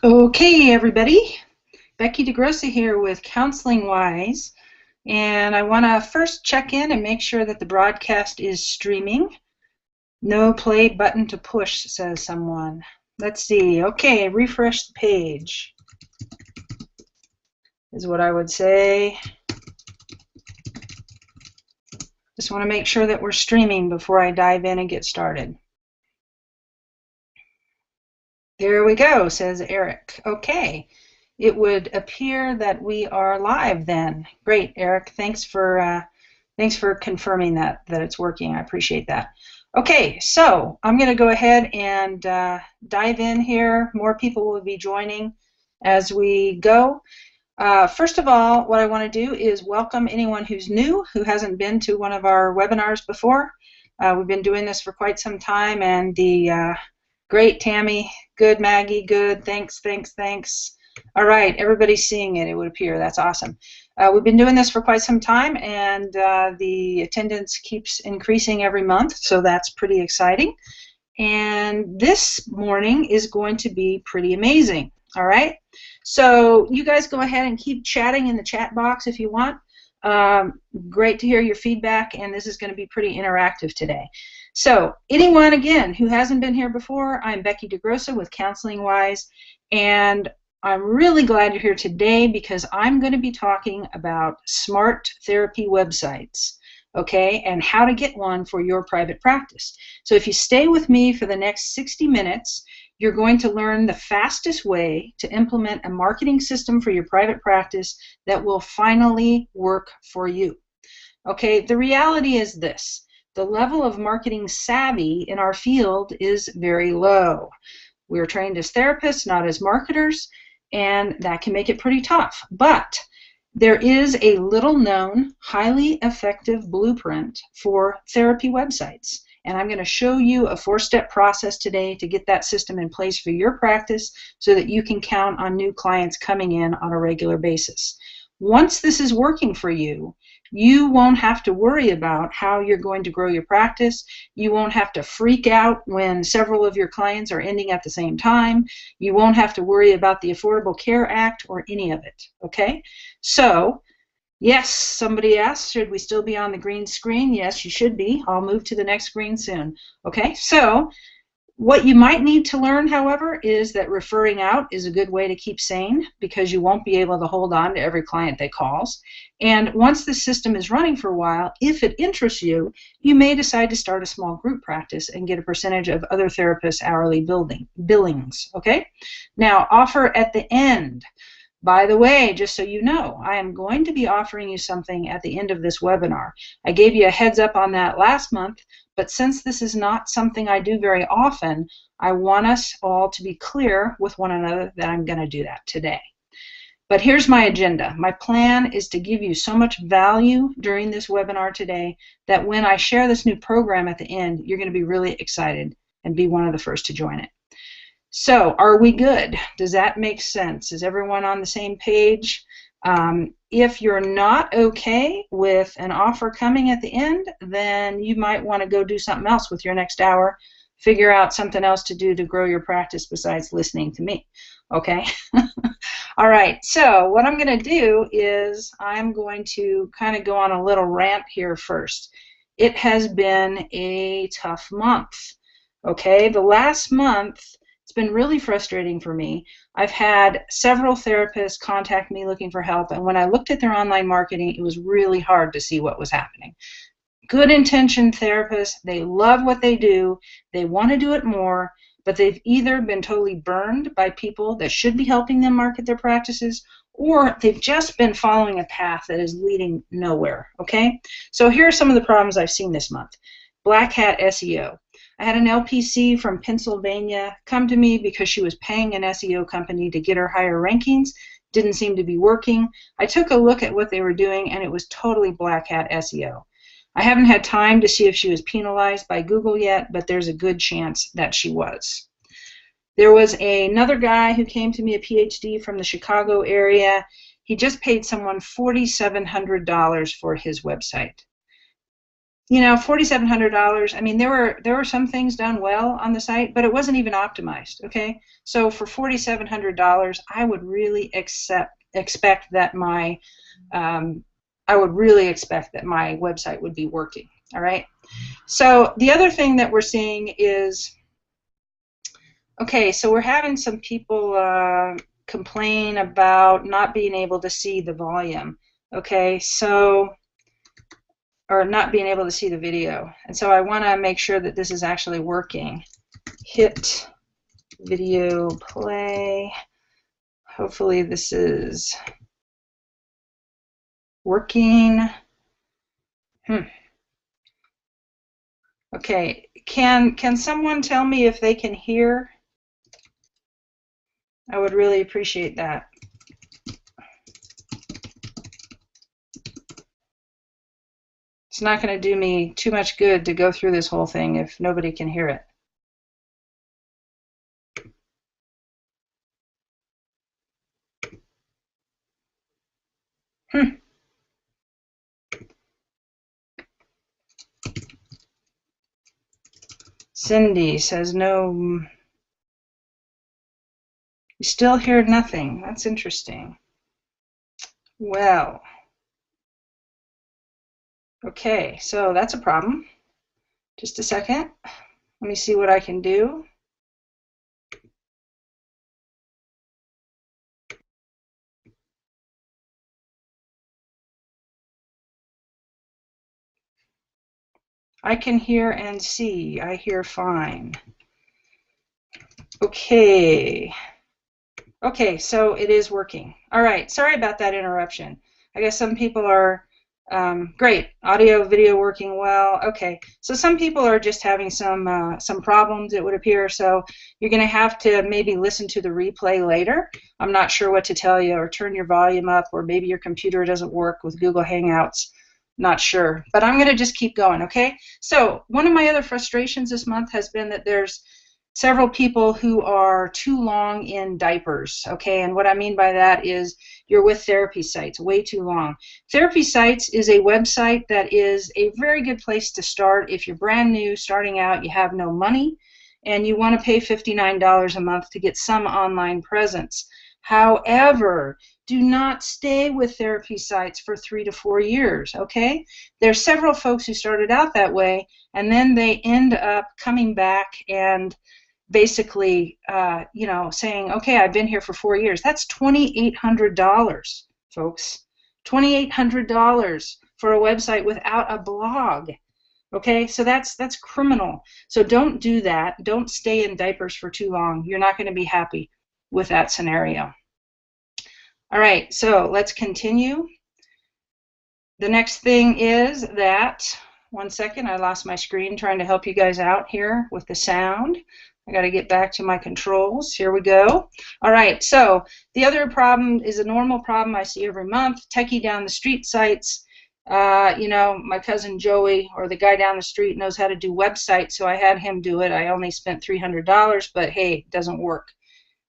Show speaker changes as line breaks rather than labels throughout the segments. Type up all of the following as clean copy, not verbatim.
Okay, everybody. Becky DeGrossa here with Counseling Wise, and I want to first check in and make sure that the broadcast is streaming. No play button to push, says someone. Let's see. Okay, refresh the page is what I would say. Just want to make sure that we're streaming before I dive in and get started. There we go, says Eric. Okay. It would appear that we are live then. Great, Eric. Thanks for confirming that it's working. I appreciate that. Okay, so I'm going to go ahead and dive in here. More people will be joining as we go. First of all, what I want to do is welcome anyone who's new, who hasn't been to one of our webinars before. We've been doing this for quite some time, and the great Tammy, good Maggie, good, thanks. All right, everybody's seeing it, it would appear. That's awesome. We've been doing this for quite some time, and the attendance keeps increasing every month, so that's pretty exciting. And this morning is going to be pretty amazing, all right? So you guys go ahead and keep chatting in the chat box if you want. Great to hear your feedback, and this is going to be pretty interactive today. So anyone, again, who hasn't been here before, I'm Becky DeGrossa with Counseling Wise, and I'm really glad you're here today because I'm going to be talking about smart therapy websites, okay, and how to get one for your private practice. So if you stay with me for the next 60 minutes, you're going to learn the fastest way to implement a marketing system for your private practice that will finally work for you. Okay, the reality is this. The level of marketing savvy in our field is very low. We're trained as therapists, not as marketers, and that can make it pretty tough. But there is a little-known, highly effective blueprint for therapy websites. And I'm going to show you a 4-step process today to get that system in place for your practice so that you can count on new clients coming in on a regular basis. Once this is working for you, you won't have to worry about how you're going to grow your practice. You won't have to freak out when several of your clients are ending at the same time. You won't have to worry about the Affordable Care Act or any of it, okay? So, yes, somebody asked, should we still be on the green screen? Yes, you should be. I'll move to the next screen soon. Okay, so what you might need to learn, however, is that referring out is a good way to keep sane because you won't be able to hold on to every client that calls. And once the system is running for a while, if it interests you, you may decide to start a small group practice and get a percentage of other therapists' hourly billings. Okay? Now, offer at the end. By the way, just so you know, I am going to be offering you something at the end of this webinar. I gave you a heads up on that last month, but since this is not something I do very often, I want us all to be clear with one another that I'm going to do that today. But here's my agenda. My plan is to give you so much value during this webinar today that when I share this new program at the end, you're going to be really excited and be one of the first to join it. So, are we good? Does that make sense? Is everyone on the same page? If you're not okay with an offer coming at the end, then you might want to go do something else with your next hour. Figure out something else to do to grow your practice besides listening to me. Okay? All right, so what I'm going to do is I'm going to kind of go on a little rant here first. It has been a tough month. Okay, the last month, it's been really frustrating for me. I've had several therapists contact me looking for help, and when I looked at their online marketing, it was really hard to see what was happening. Good intentioned therapists, they love what they do, they want to do it more, but they've either been totally burned by people that should be helping them market their practices, or they've just been following a path that is leading nowhere, okay? So here are some of the problems I've seen this month. Black hat SEO. I had an LPC from Pennsylvania come to me because she was paying an SEO company to get her higher rankings. Didn't seem to be working. I took a look at what they were doing, and it was totally black hat SEO. I haven't had time to see if she was penalized by Google yet, but there's a good chance that she was. There was another guy who came to me, a PhD from the Chicago area. He just paid someone $4,700 for his website. you know, $4,700. I mean, there were some things done well on the site, but it wasn't even optimized. Okay, so for $4,700, I would really expect that my I would really expect that my website would be working. All right. So the other thing that we're seeing is, okay, so we're having some people complain about not being able to see the volume. Okay, so, or not being able to see the video. And so I want to make sure that this is actually working. Hit video play. Hopefully this is working. Okay, can someone tell me if they can hear? I would really appreciate that. It's not going to do me too much good to go through this whole thing if nobody can hear it. Cindy says no. You still hear nothing. That's interesting. Well, okay, so that's a problem. Just a second. Let me see what I can do. I can hear and see. I hear fine. Okay. Okay, so it is working. All right, sorry about that interruption. I guess some people are, great, audio, video working well. Okay, so some people are just having some problems, it would appear, so you're going to have to maybe listen to the replay later. I'm not sure what to tell you, or turn your volume up, or maybe your computer doesn't work with Google Hangouts. Not sure, but I'm going to just keep going, okay? So one of my other frustrations this month has been that there's several people who are too long in diapers, okay? And what I mean by that is you're with therapy sites way too long. Therapy Sites is a website that is a very good place to start if you're brand new, starting out, you have no money, and you want to pay $59 a month to get some online presence. However, do not stay with therapy sites for 3 to 4 years, okay? There's several folks who started out that way, and then they end up coming back and basically, you know, saying, okay, I've been here for 4 years. That's $2,800, folks. $2,800 for a website without a blog. Okay, so that's criminal. So don't do that. Don't stay in diapers for too long. You're not going to be happy with that scenario. All right, so let's continue. The next thing is that, one second, I lost my screen trying to help you guys out here with the sound. I got to get back to my controls. Here we go. All right, so the other problem is a normal problem I see every month. Techie down the street sites. You know, my cousin Joey, or the guy down the street, knows how to do websites, so I had him do it. I only spent $300, but hey, it doesn't work.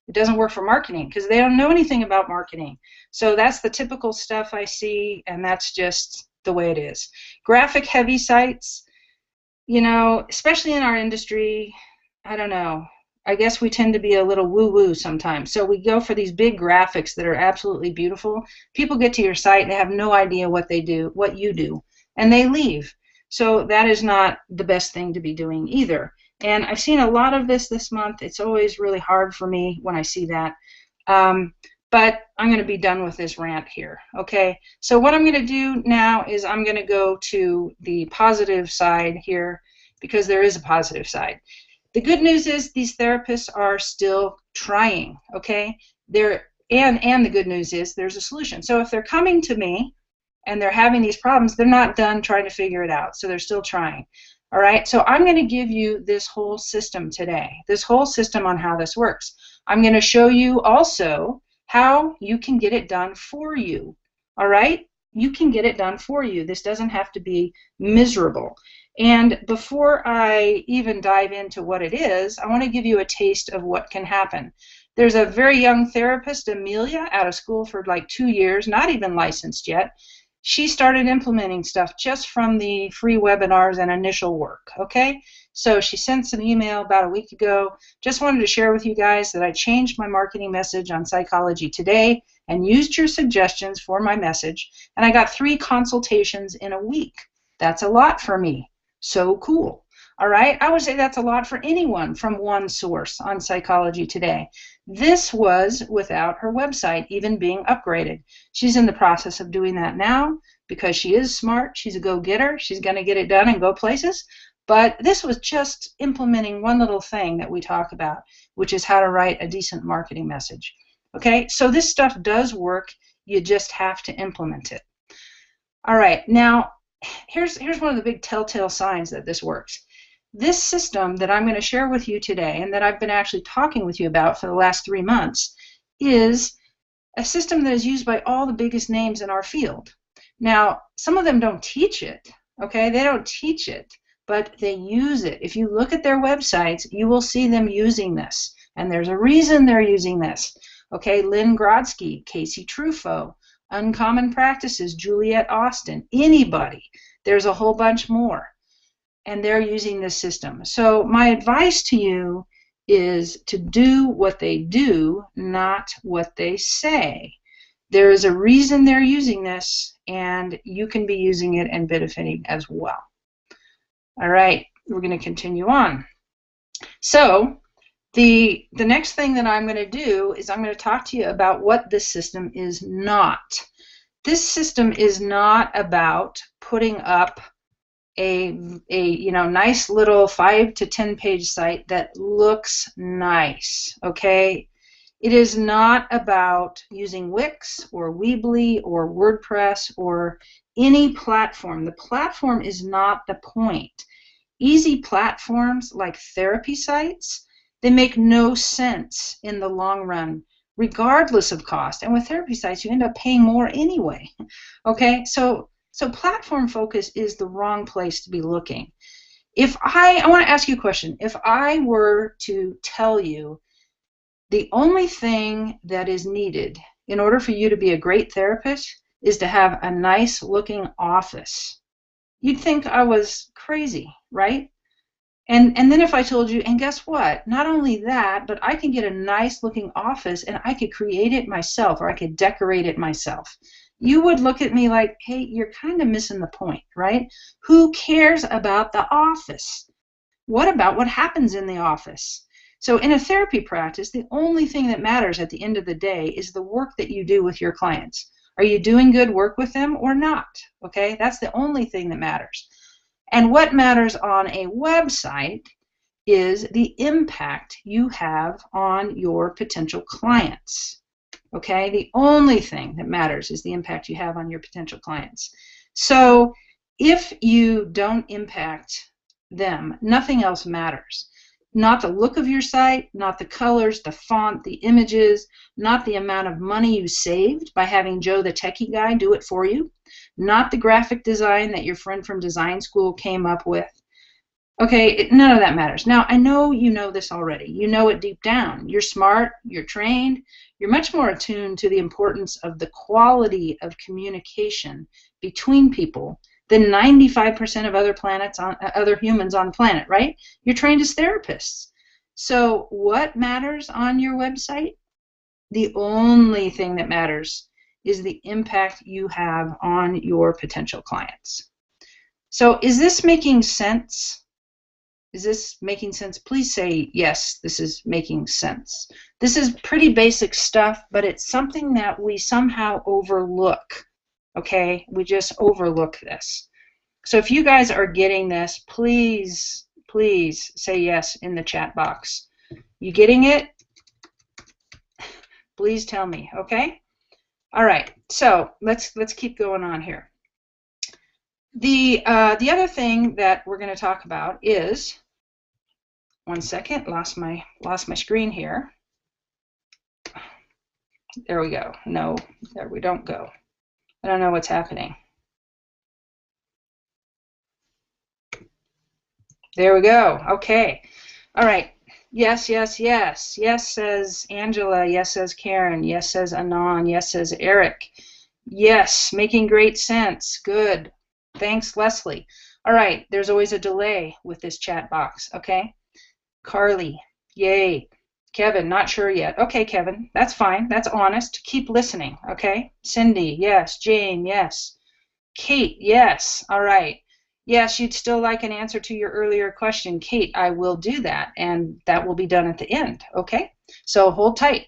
It doesn't work for marketing because they don't know anything about marketing. So that's the typical stuff I see, and that's just the way it is. Graphic heavy sites, you know, especially in our industry, I don't know. I guess we tend to be a little woo-woo sometimes. So we go for these big graphics that are absolutely beautiful. People get to your site, they have no idea what they do, what you do, and they leave. So that is not the best thing to be doing either. And I've seen a lot of this month. It's always really hard for me when I see that. But I'm going to be done with this rant here, okay? So what I'm going to do now is I'm going to go to the positive side here, because there is a positive side. The good news is these therapists are still trying, okay? And the good news is there's a solution. So if they're coming to me and they're having these problems, they're not done trying to figure it out. So they're still trying. All right, so I'm going to give you this whole system today, this whole system on how this works. I'm going to show you also how you can get it done for you. All right, you can get it done for you. This doesn't have to be miserable. And before I even dive into what it is, I want to give you a taste of what can happen. There's a very young therapist, Amelia, out of school for like 2 years, not even licensed yet. she started implementing stuff just from the free webinars and initial work, okay? So she sent an email about a week ago. Just wanted to share with you guys that I changed my marketing message on Psychology Today and used your suggestions for my message, and I got 3 consultations in a week. That's a lot for me. So cool. All right, I would say that's a lot for anyone from one source on Psychology Today. This was without her website even being upgraded. She's in the process of doing that now because she is smart. She's a go-getter. She's going to get it done and go places. But this was just implementing one little thing that we talk about, which is how to write a decent marketing message. Okay, so this stuff does work. You just have to implement it. All right, now here's one of the big telltale signs that this works. This system that I'm going to share with you today and that I've been actually talking with you about for the last 3 months is a system that is used by all the biggest names in our field. Now, some of them don't teach it, okay? They don't teach it, but they use it. If you look at their websites, you will see them using this, and there's a reason they're using this. Okay, Lynn Grodsky, Casey Truffaut, Uncommon Practices, Juliet Austin, anybody. There's a whole bunch more. And they're using this system. So my advice to you is to do what they do, not what they say. There is a reason they're using this, and you can be using it and benefiting as well. All right, we're going to continue on. So the next thing that I'm going to do is I'm going to talk to you about what this system is not. This system is not about putting up a nice little 5 to 10 page site that looks nice, okay? It is not about using Wix or Weebly or WordPress or any platform. The platform is not the point. Easy platforms like therapy sites, they make no sense in the long run, regardless of cost. And with therapy sites, you end up paying more anyway, okay? So platform focus is the wrong place to be looking. I want to ask you a question. If I were to tell you the only thing that is needed in order for you to be a great therapist is to have a nice looking office, you'd think I was crazy, right? And then if I told you, and guess what? Not only that, but I can get a nice looking office and I could create it myself, or I could decorate it myself. You would look at me like, hey, you're kind of missing the point, right? Who cares about the office? What about what happens in the office? So in a therapy practice, the only thing that matters at the end of the day is the work that you do with your clients. Are you doing good work with them or not? Okay, that's the only thing that matters. And what matters on a website is the impact you have on your potential clients. Okay, the only thing that matters is the impact you have on your potential clients. So if you don't impact them, nothing else matters. Not the look of your site, not the colors, the font, the images, not the amount of money you saved by having Joe the techie guy do it for you, not the graphic design that your friend from design school came up with. Okay, none of that matters. Now, I know you know this already. You know it deep down. You're smart, you're trained, you're much more attuned to the importance of the quality of communication between people than 95% of other humans on the planet, right? You're trained as therapists. So what matters on your website? The only thing that matters is the impact you have on your potential clients. So is this making sense? Is this making sense? Please say, yes, this is making sense. This is pretty basic stuff, but it's something that we somehow overlook, okay? We just overlook this. So if you guys are getting this, please say yes in the chat box. You getting it? Please tell me, okay? All right, so let's keep going on here. The other thing that we're going to talk about is, one second, lost my screen here. There we go. No, there we don't go. I don't know what's happening. There we go. Okay. All right. Yes, yes, yes. Yes, says Angela. Yes, says Karen. Yes, says Anon. Yes, says Eric. Yes, making great sense. Good. Thanks, Leslie. All right, there's always a delay with this chat box, okay? Carly, yay. Kevin, not sure yet. Okay, Kevin, that's fine. That's honest. Keep listening, okay? Cindy, yes. Jane, yes. Kate, yes. All right. Yes, you'd still like an answer to your earlier question. Kate, I will do that, and that will be done at the end, okay? So hold tight.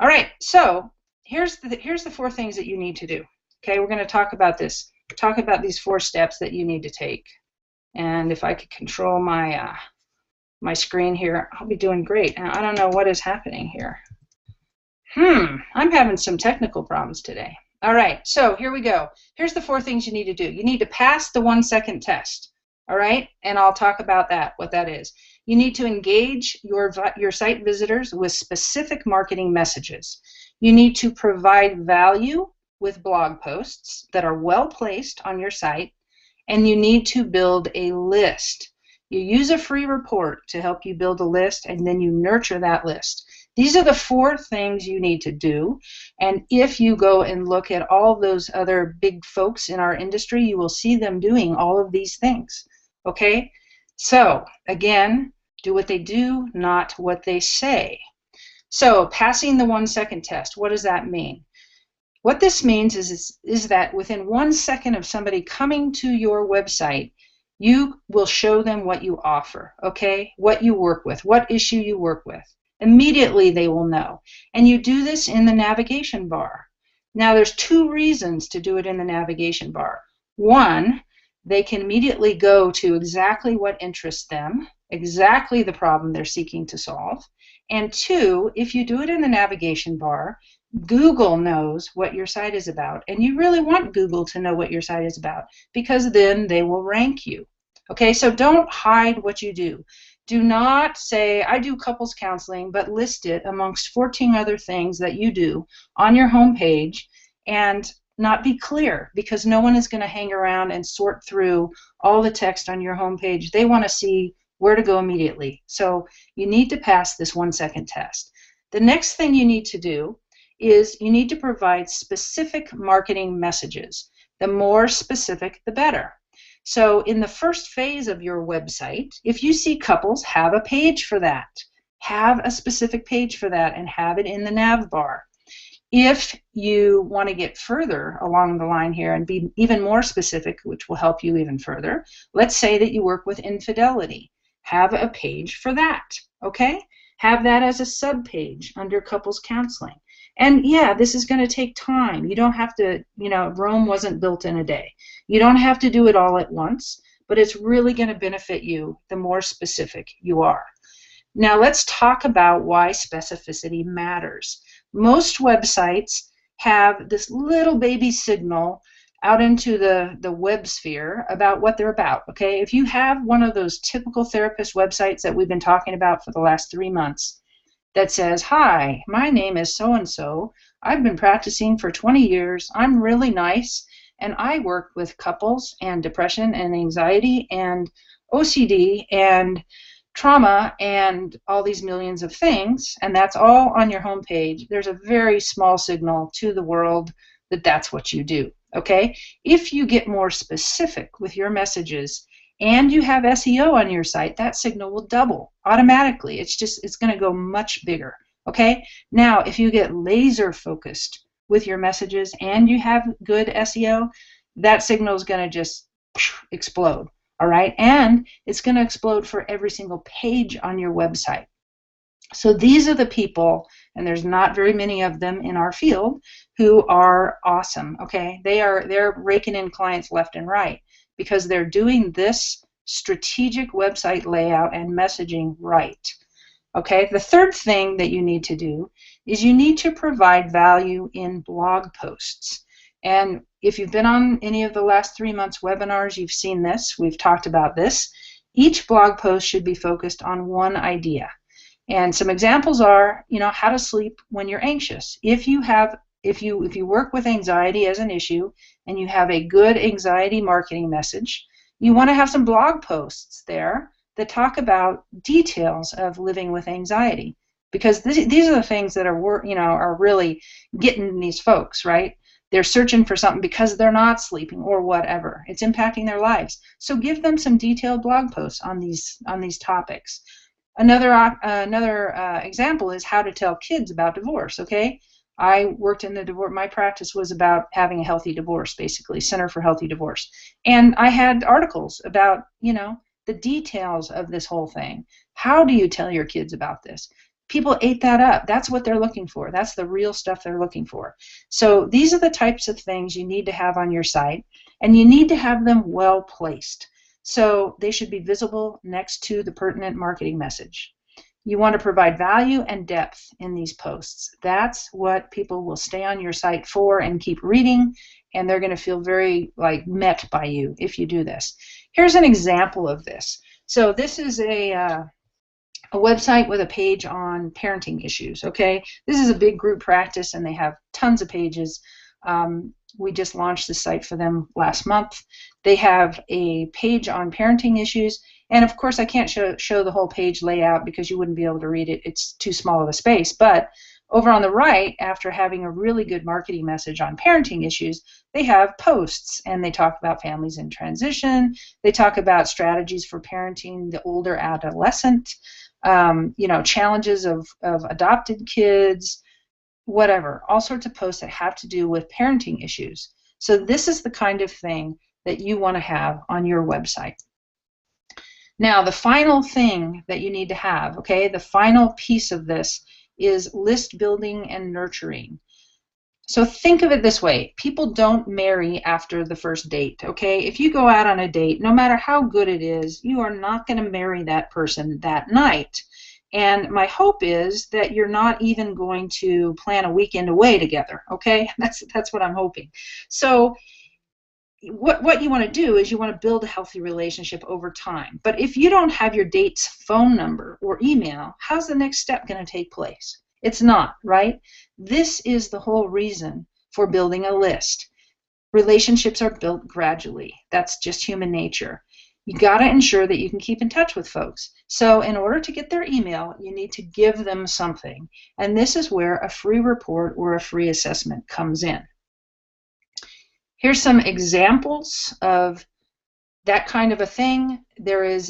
All right, so here's the four things that you need to do. Okay, we're going to talk about this. Talk about these 4 steps that you need to take. And if I could control my my screen here, I'll be doing great. Now, I don't know what is happening here. I'm having some technical problems today. All right, so here we go. Here's the 4 things you need to do. You need to pass the 1-second test. All right, and I'll talk about that, what that is. You need to engage your site visitors with specific marketing messages. You need to provide value with blog posts that are well placed on your site, and you need to build a list. You use a free report to help you build a list, and then you nurture that list. These are the 4 things you need to do, and if you go and look at all those other big folks in our industry, you will see them doing all of these things, okay? So, again, do what they do, not what they say. So, passing the 1-second test, what does that mean? What this means is that within 1 second of somebody coming to your website, you will show them what you offer, okay? What you work with, what issue you work with. Immediately they will know. And you do this in the navigation bar. Now there's 2 reasons to do it in the navigation bar. 1, they can immediately go to exactly what interests them, exactly the problem they're seeking to solve. And 2, if you do it in the navigation bar, Google knows what your site is about, and you really want Google to know what your site is about, because then they will rank you. Okay, so don't hide what you do. Do not say, I do couples counseling, but list it amongst 14 other things that you do on your home page and not be clear, because no one is going to hang around and sort through all the text on your home page. They want to see where to go immediately. So you need to pass this 1-second test. The next thing you need to do is you need to provide specific marketing messages. The more specific, the better. So in the first phase of your website, if you see couples, have a page for that. Have a specific page for that and have it in the nav bar. If you want to get further along the line here and be even more specific, which will help you even further, let's say that you work with infidelity. Have a page for that, okay? Have that as a sub-page under couples counseling. And yeah, this is going to take time. You don't have to, Rome wasn't built in a day. You don't have to do it all at once, but it's really going to benefit you the more specific you are. Now let's talk about why specificity matters. Most websites have this little baby signal out into the web sphere about what they're about, okay? If you have one of those typical therapist websites that we've been talking about for the last 3 months, that says, hi, my name is so-and-so, I've been practicing for 20 years, I'm really nice, and I work with couples and depression and anxiety and OCD and trauma and all these millions of things, and that's all on your homepage. There's a very small signal to the world that that's what you do, okay? If you get more specific with your messages and you have SEO on your site, that signal will double automatically. It's going to go much bigger, okay? Now, if you get laser focused with your messages and you have good SEO, that signal is going to just explode, all right? And it's going to explode for every single page on your website. So these are the people, and there's not very many of them in our field, who are awesome, okay? They're raking in clients left and right, because they're doing this strategic website layout and messaging right. Okay, the third thing that you need to do is you need to provide value in blog posts. And if you've been on any of the last 3 months webinars, you've seen this. We've talked about this. Each blog post should be focused on one idea. And some examples are, how to sleep when you're anxious. If you work with anxiety as an issue and you have a good anxiety marketing message, you want to have some blog posts there that talk about details of living with anxiety, because these are the things that are really getting these folks, right? they're searching for something because they're not sleeping or whatever. It's impacting their lives. So give them some detailed blog posts on these topics. Another example is how to tell kids about divorce. Okay, I worked in the divorce. My practice was about having a healthy divorce, basically, Center for Healthy Divorce, and I had articles about the details of this whole thing. How do you tell your kids about this? People ate that up. That's what they're looking for. That's the real stuff they're looking for. So these are the types of things you need to have on your site, and you need to have them well placed. So they should be visible next to the pertinent marketing message. You want to provide value and depth in these posts. That's what people will stay on your site for and keep reading, and they're going to feel very met by you if you do this. Here's an example of this. So this is a website with a page on parenting issues. Okay, this is a big group practice, and they have tons of pages. We just launched the site for them last month. They have a page on parenting issues, and of course I can't show the whole page layout because you wouldn't be able to read it. It's too small of a space. But over on the right, after having a really good marketing message on parenting issues, they have posts, and they talk about families in transition. They talk about strategies for parenting the older adolescent, challenges of adopted kids, whatever, all sorts of posts that have to do with parenting issues. So this is the kind of thing that you want to have on your website. Now, the final thing that you need to have, okay, the final piece of this is list building and nurturing. So think of it this way. People don't marry after the first date, okay? If you go out on a date, no matter how good it is, you are not going to marry that person that night. And my hope is that you're not even going to plan a weekend away together, okay? That's what I'm hoping. So what you want to do is you want to build a healthy relationship over time. But if you don't have your date's phone number or email, how's the next step going to take place? It's not, right? This is the whole reason for building a list. Relationships are built gradually. That's just human nature. You got to ensure that you can keep in touch with folks. So in order to get their email, you need to give them something. And this is where a free report or a free assessment comes in. Here's some examples of that kind of a thing. There is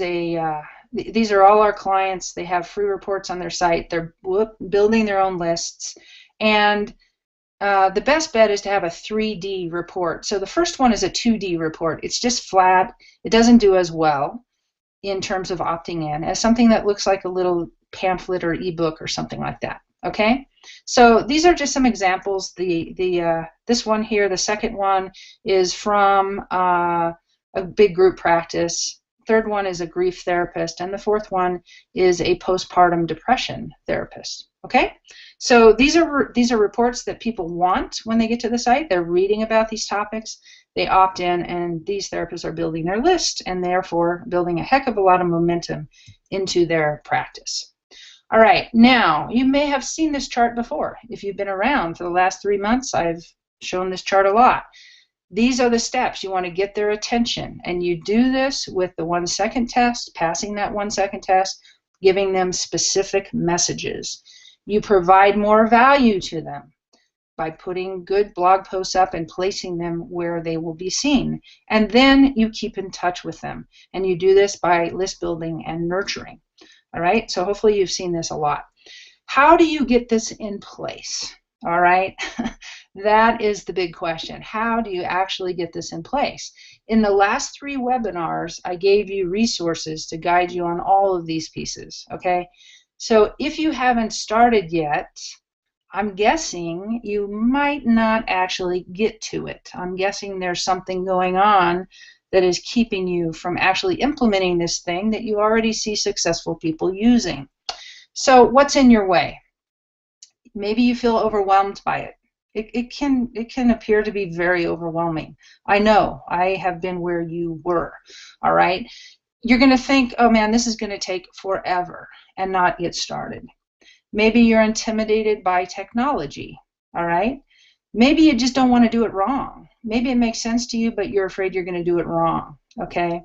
these are all our clients. They have free reports on their site. They're building their own lists. And the best bet is to have a 3D report. So the first one is a 2D report. It's just flat. It doesn't do as well in terms of opting in as something that looks like a little pamphlet or ebook or something like that. Okay? So these are just some examples. This one here, the second one, is from a big group practice. Third one is a grief therapist, and the fourth one is a postpartum depression therapist. Okay, so these are reports that people want when they get to the site. They're reading about these topics. They opt in, and these therapists are building their list, and therefore building a heck of a lot of momentum into their practice. All right, now you may have seen this chart before. If you've been around for the last 3 months, I've shown this chart a lot. These are the steps. You want to get their attention, and you do this with the 1 second test, passing that 1 second test, giving them specific messages. You provide more value to them by putting good blog posts up and placing them where they will be seen. And then you keep in touch with them, and you do this by list building and nurturing. All right, so hopefully you've seen this a lot. How do you get this in place? All right, that is the big question. How do you actually get this in place? In the last 3 webinars, I gave you resources to guide you on all of these pieces, okay? So if you haven't started yet, I'm guessing you might not actually get to it. I'm guessing there's something going on that is keeping you from actually implementing this thing that you already see successful people using. So what's in your way? Maybe you feel overwhelmed by it. It can appear to be very overwhelming. I know. I have been where you were. All right? You're going to think, oh man, this is going to take forever and not get started. Maybe you're intimidated by technology. All right? Maybe you just don't want to do it wrong. Maybe it makes sense to you, but you're afraid you're going to do it wrong. Okay?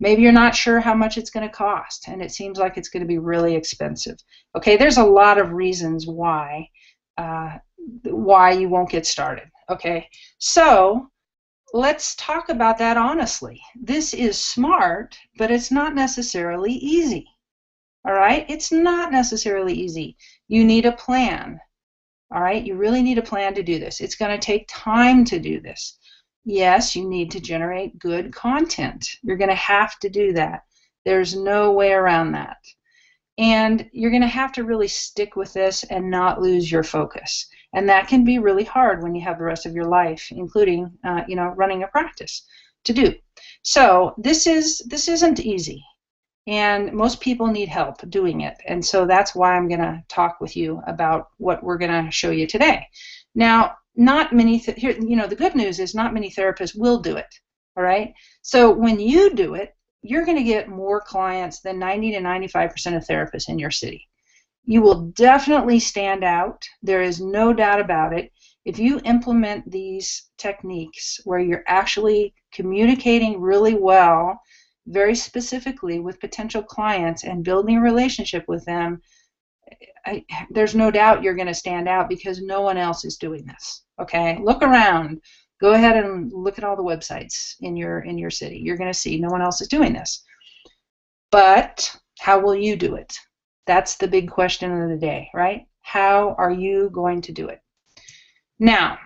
Maybe you're not sure how much it's going to cost, and it seems like it's going to be really expensive. Okay, there's a lot of reasons why you won't get started. Okay, so let's talk about that honestly. This is smart, but it's not necessarily easy. All right, it's not necessarily easy. You need a plan. All right, you really need a plan to do this. It's going to take time to do this. Yes, you need to generate good content. You're going to have to do that. There's no way around that. And you're going to have to really stick with this and not lose your focus. And that can be really hard when you have the rest of your life, including running a practice, to do. So this isn't easy. And most people need help doing it. And so that's why I'm going to talk with you about what we're going to show you today. Now, not many, the good news is not many therapists will do it. All right. So when you do it, you're going to get more clients than 90 to 95% of therapists in your city. You will definitely stand out. There is no doubt about it. If you implement these techniques where you're actually communicating really well, very specifically with potential clients and building a relationship with them, there's no doubt you're going to stand out because no one else is doing this. Okay, look around. Go ahead and look at all the websites in your city. You're going to see no one else is doing this. But how will you do it? That's the big question of the day, right? How are you going to do it? Now,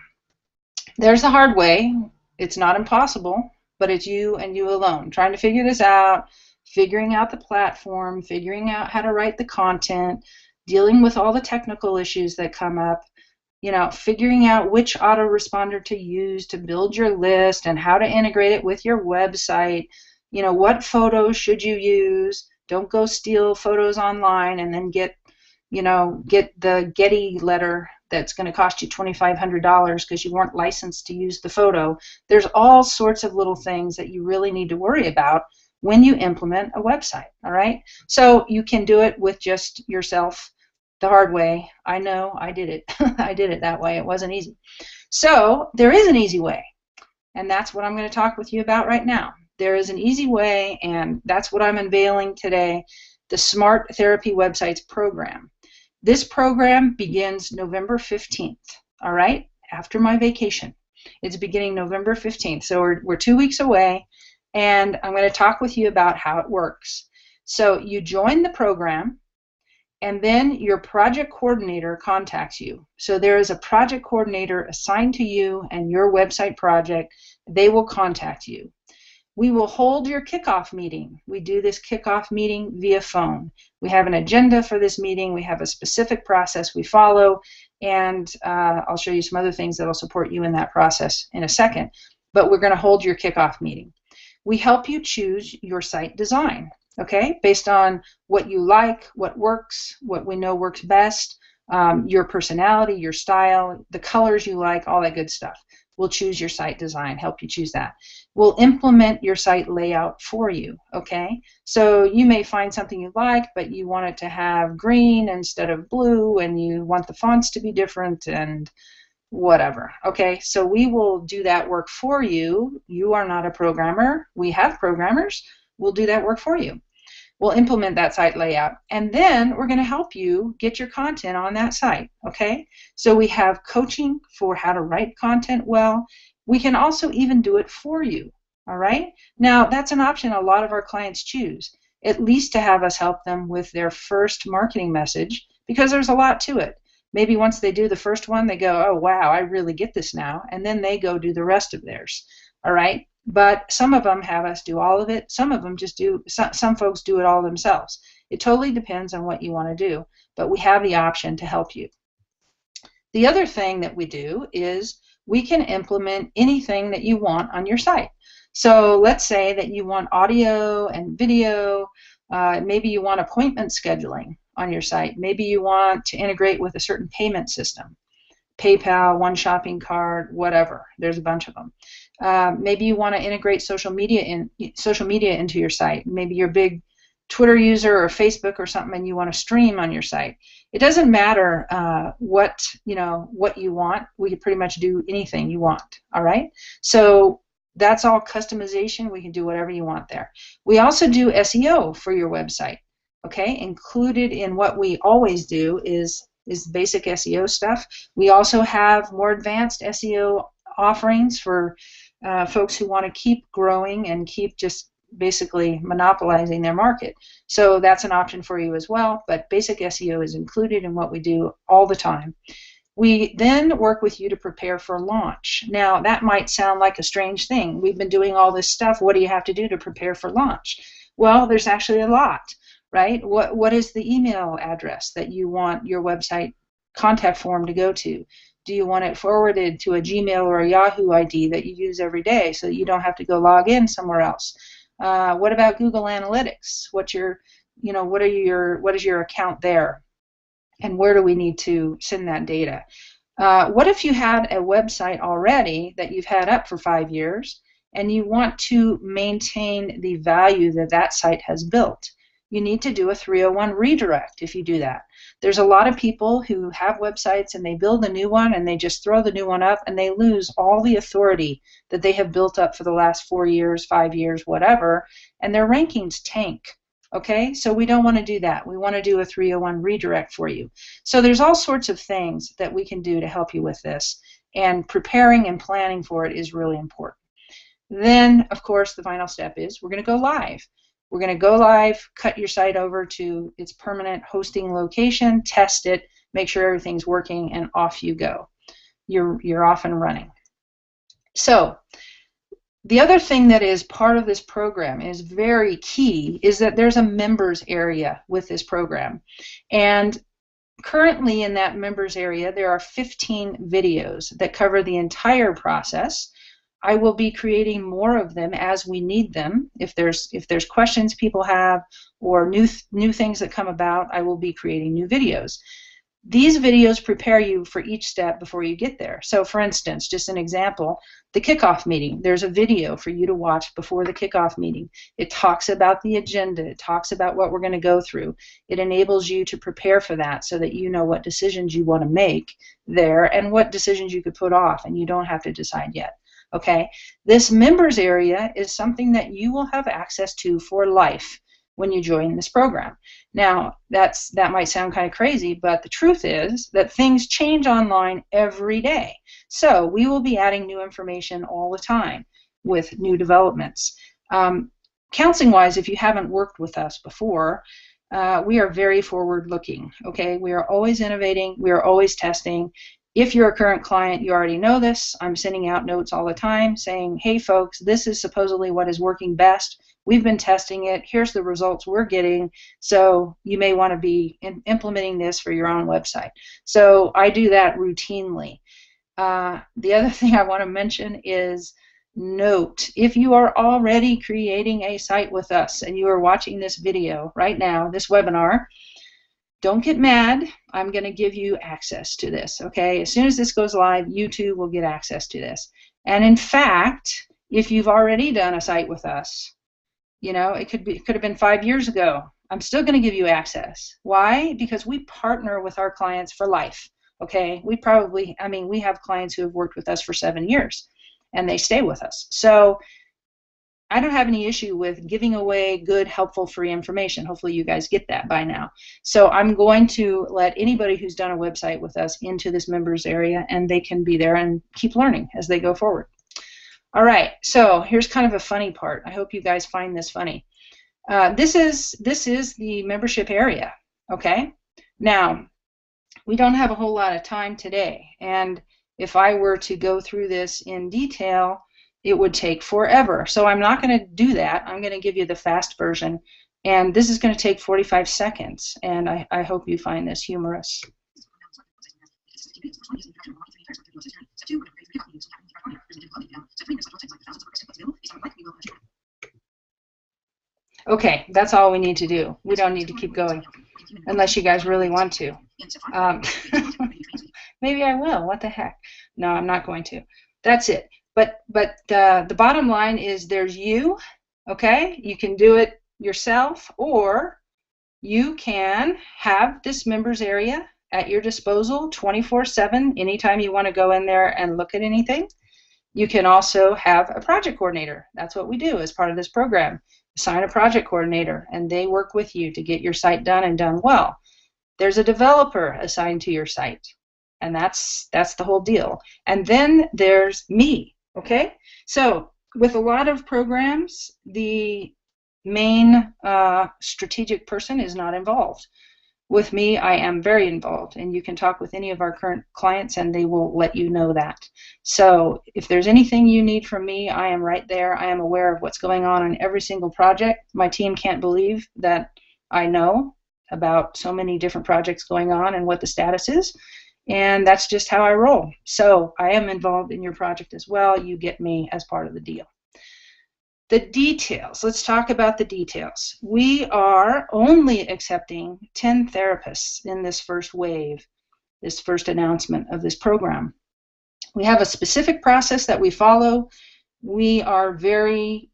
there's the hard way. It's not impossible, but it's you and you alone trying to figure this out, figuring out the platform, figuring out how to write the content, dealing with all the technical issues that come up, figuring out which autoresponder to use to build your list and how to integrate it with your website. What photos should you use? Don't go steal photos online and then get the Getty letter that's going to cost you $2,500 because you weren't licensed to use the photo. There's all sorts of little things that you really need to worry about when you implement a website, all right? So you can do it with just yourself the hard way. I know, I did it. I did it that way. It wasn't easy. So there is an easy way, and that's what I'm going to talk with you about right now. There is an easy way, and that's what I'm unveiling today, the Smart Therapy Websites program. This program begins November 15th, all right, after my vacation. It's beginning November 15th, so we're 2 weeks away, and I'm going to talk with you about how it works. So you join the program, and then your project coordinator contacts you. So there is a project coordinator assigned to you and your website project. They will contact you. We will hold your kickoff meeting. We do this kickoff meeting via phone. We have an agenda for this meeting. We have a specific process we follow, and I'll show you some other things that will support you in that process in a second. But we're going to hold your kickoff meeting. We help you choose your site design, okay, based on what you like, what works, what we know works best, your personality, your style, the colors you like, all that good stuff. We'll choose your site design, help you choose that. We'll implement your site layout for you, okay? So you may find something you like, but you want it to have green instead of blue, and you want the fonts to be different and whatever, okay? So we will do that work for you. You are not a programmer. We have programmers. We'll do that work for you. We'll implement that site layout, and then we're going to help you get your content on that site, okay? So we have coaching for how to write content well. We can also even do it for you, all right? Now, that's an option a lot of our clients choose, at least to have us help them with their first marketing message, because there's a lot to it. Maybe once they do the first one, they go, oh, wow, I really get this now, and then they go do the rest of theirs, all right? But some of them have us do all of it. Some of them just do, some folks do it all themselves. It totally depends on what you want to do, but we have the option to help you. The other thing that we do is we can implement anything that you want on your site. So let's say that you want audio and video, maybe you want appointment scheduling on your site. Maybe you want to integrate with a certain payment system. PayPal, One Shopping Cart, whatever. There's a bunch of them. Maybe you want to integrate social media into your site. Maybe you're a big Twitter user or Facebook or something, and you want to stream on your site. It doesn't matter what you want. We can pretty much do anything you want. All right. So that's all customization. We can do whatever you want there. We also do SEO for your website. Okay. Included in what we always do is is basic SEO stuff. We also have more advanced SEO offerings for folks who want to keep growing and keep just basically monopolizing their market. So that's an option for you as well, but basic SEO is included in what we do all the time. We then work with you to prepare for launch. Now, that might sound like a strange thing. We've been doing all this stuff. What do you have to do to prepare for launch? Well, there's actually a lot, right? What is the email address that you want your website contact form to go to? Do you want it forwarded to a Gmail or a Yahoo ID that you use every day so that you don't have to go log in somewhere else? What about Google Analytics? What is your account there? And where do we need to send that data? What if you had a website already that you've had up for 5 years and you want to maintain the value that that site has built? You need to do a 301 redirect if you do that. There's a lot of people who have websites and they build a new one and they just throw the new one up and they lose all the authority that they have built up for the last 4 years, 5 years, whatever, and their rankings tank. Okay, so we don't want to do that. We want to do a 301 redirect for you. So there's all sorts of things that we can do to help you with this, and preparing and planning for it is really important. Then, of course, the final step is we're going to go live. We're going to go live, cut your site over to its permanent hosting location, test it, make sure everything's working, and off you go. You're off and running. So the other thing that is part of this program is very key is that there's a members area with this program. And currently in that members area there are 15 videos that cover the entire process. I will be creating more of them as we need them. If there's questions people have or new things that come about, I will be creating new videos. These videos prepare you for each step before you get there. So for instance, just an example, the kickoff meeting, there's a video for you to watch before the kickoff meeting. It talks about the agenda, it talks about what we're going to go through. It enables you to prepare for that so that you know what decisions you want to make there and what decisions you could put off, and you don't have to decide yet. Okay, this members area is something that you will have access to for life when you join this program. Now, that might sound kind of crazy, but the truth is that things change online every day. So we will be adding new information all the time with new developments. Counseling-wise, if you haven't worked with us before, we are very forward-looking. Okay, we are always innovating. We are always testing. If you're a current client, you already know this. I'm sending out notes all the time saying, hey folks, this is supposedly what is working best. We've been testing it. Here's the results we're getting. So you may want to be implementing this for your own website. So I do that routinely. The other thing I want to mention is note, if you are already creating a site with us and you are watching this video right now, this webinar, don't get mad. I'm going to give you access to this, okay? As soon as this goes live, you too will get access to this. And in fact, if you've already done a site with us, you know, it could have been 5 years ago, I'm still going to give you access. Why? Because we partner with our clients for life, okay? We have clients who have worked with us for 7 years, and they stay with us. So I don't have any issue with giving away good, helpful, free information. Hopefully you guys get that by now. So I'm going to let anybody who's done a website with us into this members area, and they can be there and keep learning as they go forward. All right, so here's kind of a funny part. I hope you guys find this funny. This is the membership area, okay? Now, we don't have a whole lot of time today, and if I were to go through this in detail, it would take forever. So I'm not going to do that. I'm going to give you the fast version, and this is going to take 45 seconds, and I hope you find this humorous. Okay, that's all we need to do. We don't need to keep going, unless you guys really want to. Maybe I will. What the heck? No, I'm not going to. That's it. But the bottom line is there's you, okay? You can do it yourself, or you can have this members area at your disposal 24/7 anytime you want to go in there and look at anything. You can also have a project coordinator. That's what we do as part of this program. Assign a project coordinator, and they work with you to get your site done and done well. There's a developer assigned to your site, and that's the whole deal. And then there's me, okay? So with a lot of programs, the main strategic person is not involved. With me, I am very involved, and you can talk with any of our current clients and they will let you know that. So if there's anything you need from me, I am right there. I am aware of what's going on every single project. My team can't believe that I know about so many different projects going on and what the status is, and that's just how I roll. So I am involved in your project as well. You get me as part of the deal. The details. Let's talk about the details. We are only accepting 10 therapists in this first wave, this first announcement of this program. We have a specific process that we follow. We are very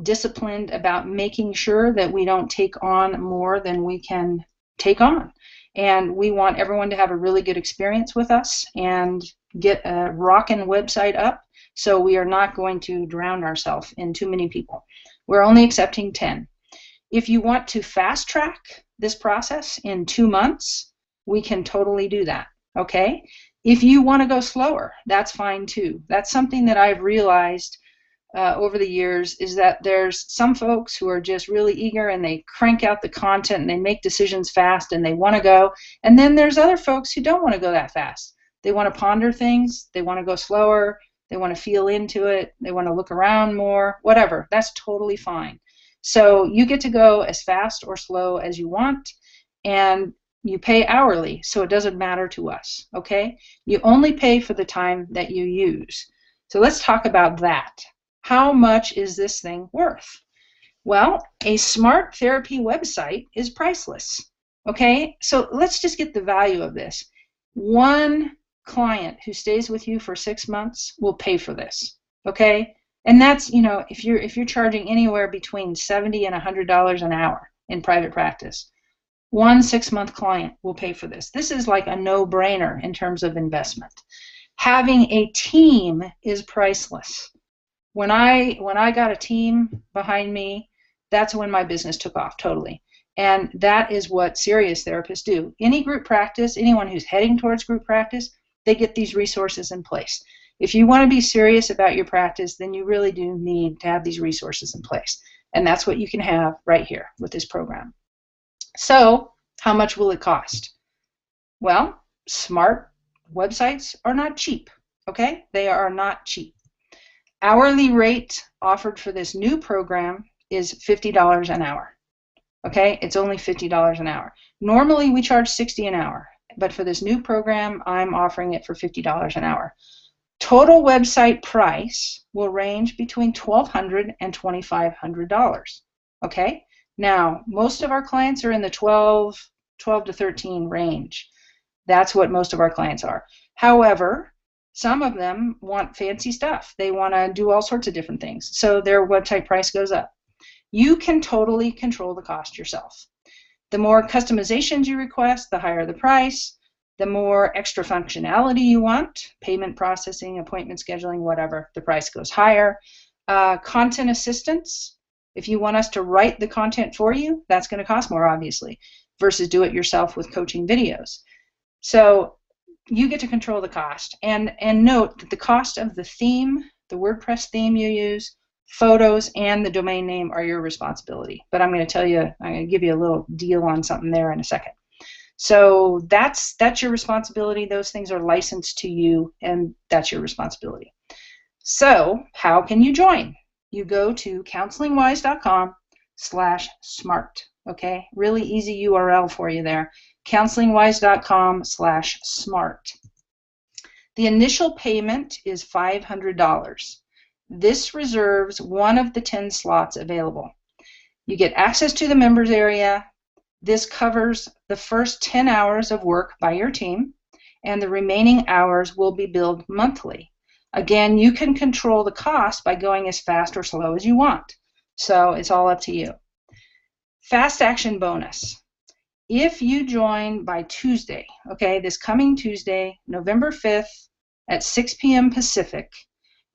disciplined about making sure that we don't take on more than we can take on. And we want everyone to have a really good experience with us and get a rockin' website up. So we are not going to drown ourselves in too many people. We're only accepting 10. If you want to fast track this process in 2 months, we can totally do that, okay? If you want to go slower, that's fine too. That's something that I've realized over the years, is that there's some folks who are just really eager and they crank out the content and they make decisions fast and they want to go. And then there's other folks who don't want to go that fast. They want to ponder things, they want to go slower, they want to feel into it, they want to look around more, whatever. That's totally fine. So you get to go as fast or slow as you want, and you pay hourly, so it doesn't matter to us, okay? You only pay for the time that you use. So let's talk about that. How much is this thing worth? Well, a smart therapy website is priceless, okay? So let's just get the value of this. One client who stays with you for 6 months will pay for this, okay? And that's, you know, if you're charging anywhere between $70 and $100 an hour in private practice, one 6-month client will pay for this. This is like a no-brainer in terms of investment. Having a team is priceless. When I got a team behind me, that's when my business took off totally. And that is what serious therapists do. Any group practice, anyone who's heading towards group practice, they get these resources in place. If you want to be serious about your practice, then you really do need to have these resources in place. And that's what you can have right here with this program. So, how much will it cost? Well, smart websites are not cheap, okay? They are not cheap. Hourly rate offered for this new program is $50 an hour, okay? It's only $50 an hour. Normally, we charge $60 an hour. But for this new program, I'm offering it for $50 an hour. Total website price will range between $1,200 and $2,500. Okay? Now, most of our clients are in the 12 to 13 range. That's what most of our clients are. However, some of them want fancy stuff. They want to do all sorts of different things. So their website price goes up. You can totally control the cost yourself. The more customizations you request, the higher the price. The more extra functionality you want, payment processing, appointment scheduling, whatever, the price goes higher. Content assistance, if you want us to write the content for you, that's going to cost more, obviously, versus do it yourself with coaching videos. So you get to control the cost. And note that the cost of the theme, the WordPress theme you use, photos, and the domain name are your responsibility. But I'm going to give you a little deal on something there in a second. So that's your responsibility. Those things are licensed to you, and that's your responsibility. So how can you join? You go to counselingwise.com/smart. Okay, really easy URL for you there. counselingwise.com/smart. The initial payment is $500. This reserves one of the 10 slots available. You get access to the members area. This covers the first 10 hours of work by your team, and the remaining hours will be billed monthly. Again, you can control the cost by going as fast or slow as you want. So it's all up to you. Fast action bonus. If you join by Tuesday, okay, this coming Tuesday, November 5th at 6 p.m. Pacific,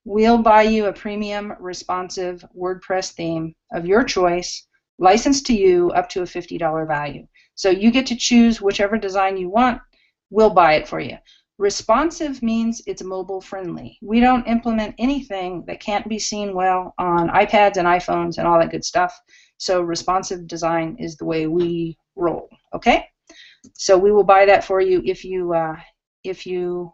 we'll buy you a premium responsive WordPress theme of your choice, licensed to you up to a $50 value. So you get to choose whichever design you want. We'll buy it for you. Responsive means it's mobile friendly. We don't implement anything that can't be seen well on iPads and iPhones and all that good stuff. So responsive design is the way we roll. Okay? So we will buy that for you if you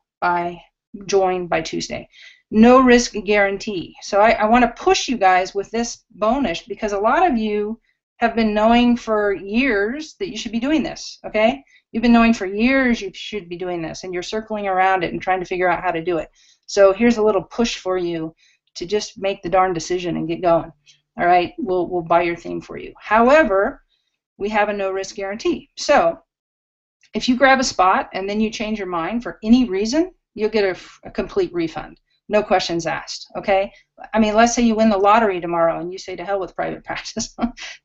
join by Tuesday. No risk guarantee. So I want to push you guys with this bonus because a lot of you have been knowing for years that you should be doing this. Okay? You've been knowing for years you should be doing this, and you're circling around it and trying to figure out how to do it. So here's a little push for you to just make the darn decision and get going. All right? We'll buy your theme for you. However, we have a no risk guarantee. So if you grab a spot and then you change your mind for any reason, you'll get a complete refund. No questions asked, okay? I mean, let's say you win the lottery tomorrow and you say to hell with private practice,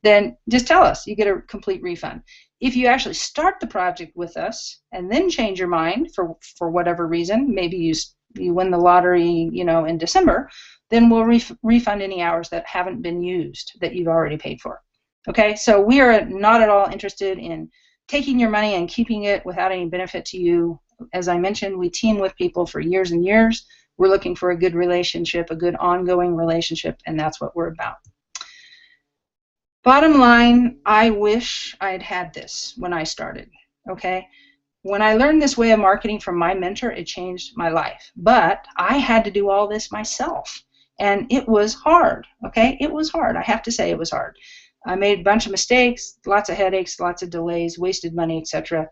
then just tell us. You get a complete refund. If you actually start the project with us and then change your mind for whatever reason, maybe you win the lottery, in December, then we'll refund any hours that haven't been used that you've already paid for. Okay? So we are not at all interested in taking your money and keeping it without any benefit to you. As I mentioned, we team with people for years and years. We're looking for a good relationship, a good ongoing relationship, and that's what we're about. Bottom line, I wish I had had this when I started, okay? When I learned this way of marketing from my mentor, it changed my life. But I had to do all this myself, and it was hard, okay? It was hard. I have to say it was hard. I made a bunch of mistakes, lots of headaches, lots of delays, wasted money, etc.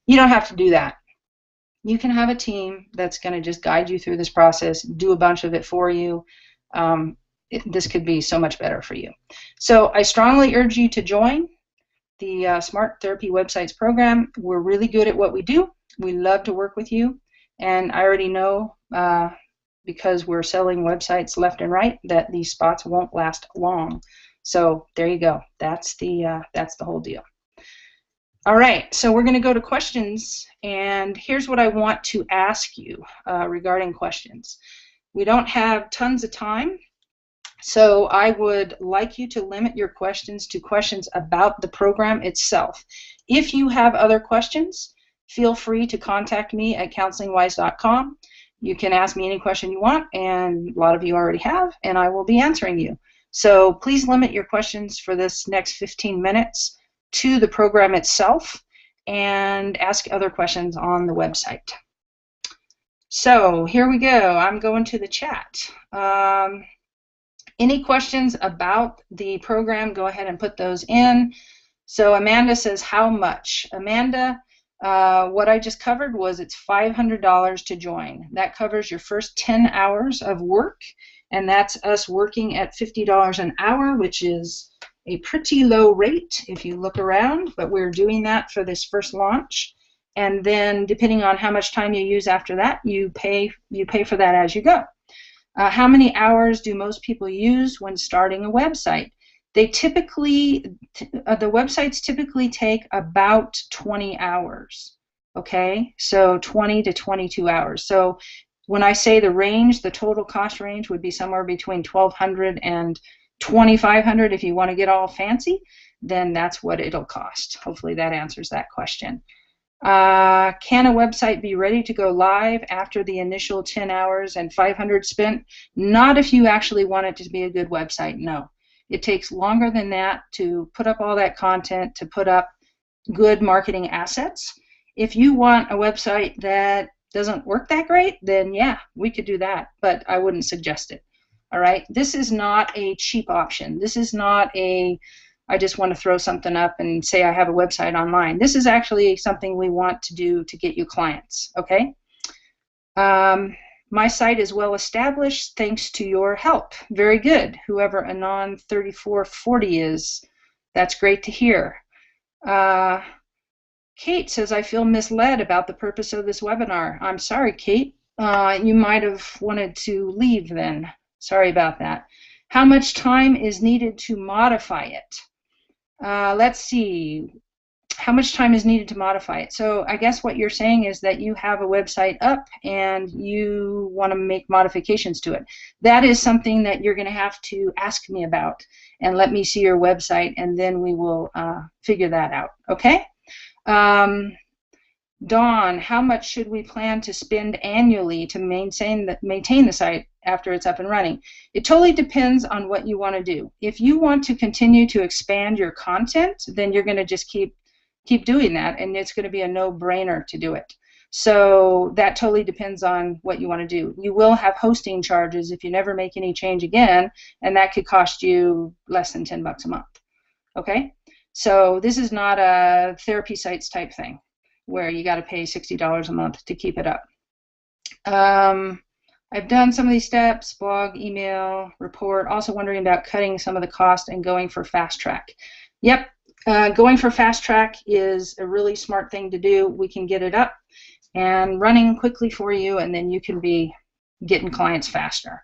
You don't have to do that. You can have a team that's going to just guide you through this process, do a bunch of it for you. This could be so much better for you. So I strongly urge you to join the Smart Therapy Websites program. We're really good at what we do. We love to work with you. And I already know, because we're selling websites left and right, that these spots won't last long. So there you go. That's the whole deal. All right, so we're going to go to questions, and here's what I want to ask you regarding questions. We don't have tons of time, so I would like you to limit your questions to questions about the program itself. If you have other questions, feel free to contact me at counselingwise.com. You can ask me any question you want, and a lot of you already have, and I will be answering you. So please limit your questions for this next 15 minutes to the program itself and ask other questions on the website. So here we go. I'm going to the chat. Any questions about the program, go ahead and put those in. So Amanda says, how much? Amanda, what I just covered was it's $500 to join. That covers your first 10 hours of work, and that's us working at $50 an hour, which is a pretty low rate if you look around, but we're doing that for this first launch. And then depending on how much time you use after that, you pay for that as you go. How many hours do most people use when starting a website? They typically, the websites typically take about 20 hours, okay? So 20 to 22 hours. So when I say the range, the total cost range would be somewhere between $1,200 and $2,500. If you want to get all fancy, then that's what it'll cost. Hopefully that answers that question. Can a website be ready to go live after the initial 10 hours and $500 spent? Not if you actually want it to be a good website, no. It takes longer than that to put up all that content, to put up good marketing assets. If you want a website that doesn't work that great, then yeah, we could do that, but I wouldn't suggest it. All right, this is not a cheap option. This is not a, I just want to throw something up and say I have a website online. This is actually something we want to do to get you clients, okay? My site is well established thanks to your help. Very good. Whoever Anon3440 is, that's great to hear. Kate says, I feel misled about the purpose of this webinar. I'm sorry, Kate. You might have wanted to leave then. Sorry about that. How much time is needed to modify it? Let's see. How much time is needed to modify it? So I guess what you're saying is that you have a website up and you want to make modifications to it. That is something that you're going to have to ask me about and let me see your website, and then we will figure that out. Okay? Dawn, how much should we plan to spend annually to maintain the site after it's up and running? It totally depends on what you want to do. If you want to continue to expand your content, then you're going to just keep doing that, and it's going to be a no-brainer to do it. So that totally depends on what you want to do. You will have hosting charges if you never make any change again, and that could cost you less than $10 a month. Okay? So this is not a therapy sites type thing where you got to pay $60 a month to keep it up. I've done some of these steps: blog, email, report. Also wondering about cutting some of the cost and going for fast track. Yep, going for fast track is a really smart thing to do. We can get it up and running quickly for you, and then you can be getting clients faster.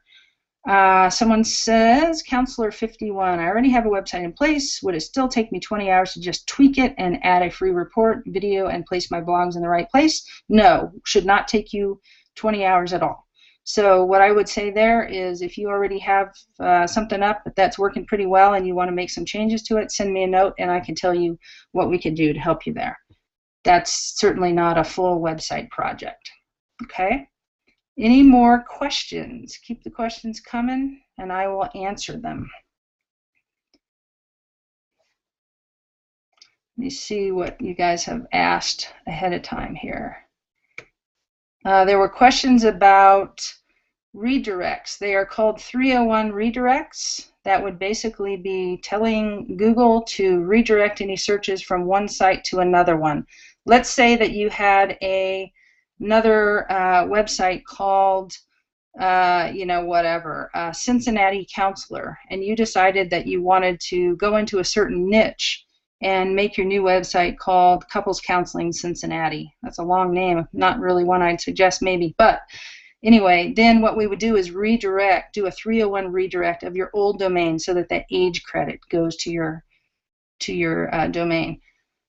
Someone says, Counselor 51, I already have a website in place. Would it still take me 20 hours to just tweak it and add a free report, video, and place my blogs in the right place? No, should not take you 20 hours at all. So what I would say there is, if you already have something up that's working pretty well and you want to make some changes to it, send me a note and I can tell you what we can do to help you there. That's certainly not a full website project. Okay? Any more questions? Keep the questions coming, and I will answer them. Let me see what you guys have asked ahead of time here. There were questions about redirects. They are called 301 redirects. That would basically be telling Google to redirect any searches from one site to another one. Let's say that you had another website called, Cincinnati Counselor, and you decided that you wanted to go into a certain niche and make your new website called Couples Counseling Cincinnati. That's a long name, not really one I'd suggest maybe, but anyway, then what we would do is do a 301 redirect of your old domain so that age credit goes to your domain.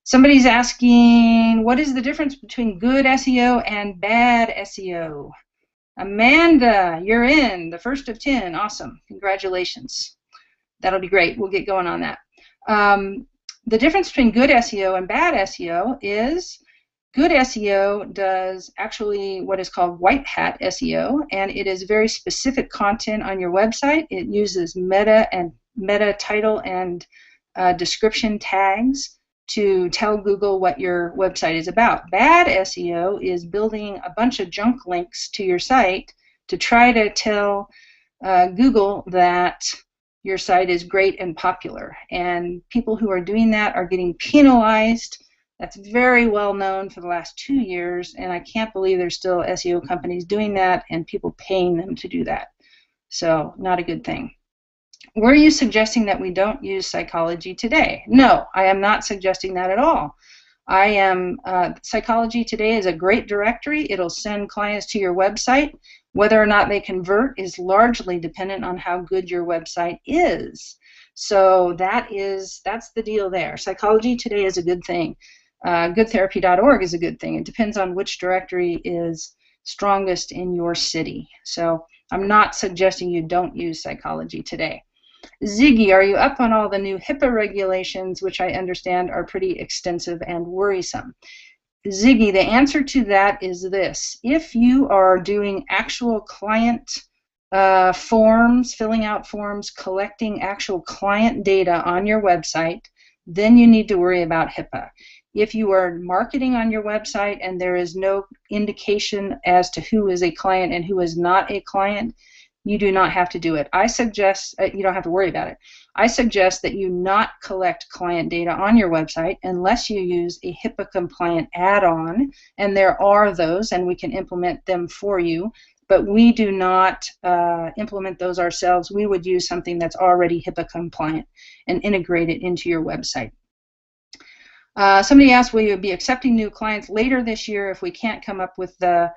Somebody's asking, what is the difference between good SEO and bad SEO? Amanda, you're in, the first of 10. Awesome. Congratulations. That'll be great. We'll get going on that. The difference between good SEO and bad SEO is good SEO does actually what is called white hat SEO, and it is very specific content on your website. It uses meta title and description tags to tell Google what your website is about. Bad SEO is building a bunch of junk links to your site to try to tell Google that your site is great and popular. And people who are doing that are getting penalized. That's very well known for the last 2 years, and I can't believe there's still SEO companies doing that and people paying them to do that. So, not a good thing. Were you suggesting that we don't use Psychology Today? No, I am not suggesting that at all. Psychology Today is a great directory. It'll send clients to your website. Whether or not they convert is largely dependent on how good your website is. So that's the deal there. Psychology Today is a good thing. Goodtherapy.org is a good thing. It depends on which directory is strongest in your city. So I'm not suggesting you don't use Psychology Today. Ziggy, are you up on all the new HIPAA regulations, which I understand are pretty extensive and worrisome? Ziggy, the answer to that is this. If you are doing actual client forms, filling out forms, collecting actual client data on your website, then you need to worry about HIPAA. If you are marketing on your website and there is no indication as to who is a client and who is not a client, you do not have to do it. I suggest, you don't have to worry about it. I suggest that you not collect client data on your website unless you use a HIPAA compliant add-on, and there are those, and we can implement them for you, but we do not implement those ourselves. We would use something that's already HIPAA compliant and integrate it into your website. Somebody asked, will you be accepting new clients later this year if we can't come up with the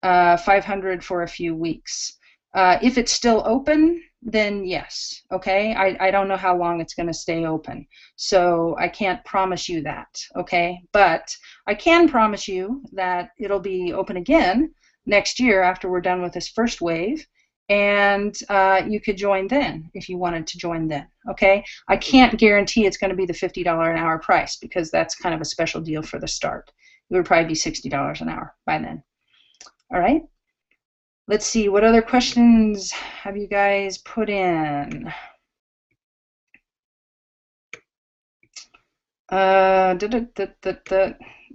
500 for a few weeks? If it's still open, then yes, okay? I don't know how long it's going to stay open, so I can't promise you that, okay? But I can promise you that it'll be open again next year after we're done with this first wave, and you could join then if you wanted to join then. Okay, I can't guarantee it's going to be the $50 an hour price because that's kind of a special deal for the start. It would probably be $60 an hour by then. All right, let's see, what other questions have you guys put in?